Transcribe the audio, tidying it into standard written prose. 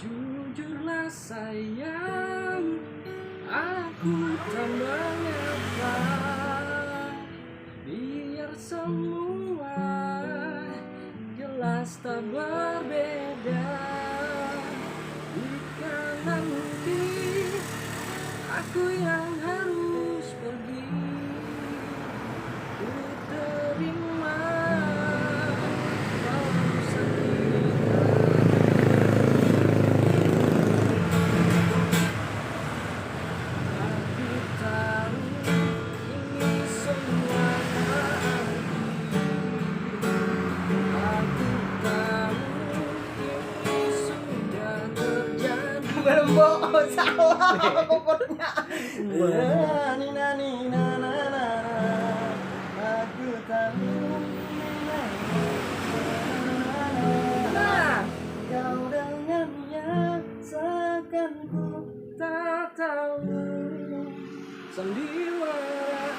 Jujurlah sayang, aku tak mengapa. Biar semua jelas tak berbeda. Jika nanti aku yang harus pergi, ku terima walau sakit hati. Aku tahu ini semua nanti. Aku tahu ini sudah terjadi. Belum bohong, salah pokoknya. Nani nani nana nana. Aku tahu. Nah, Kau dengannya seakan ku tak tahu sandiwara.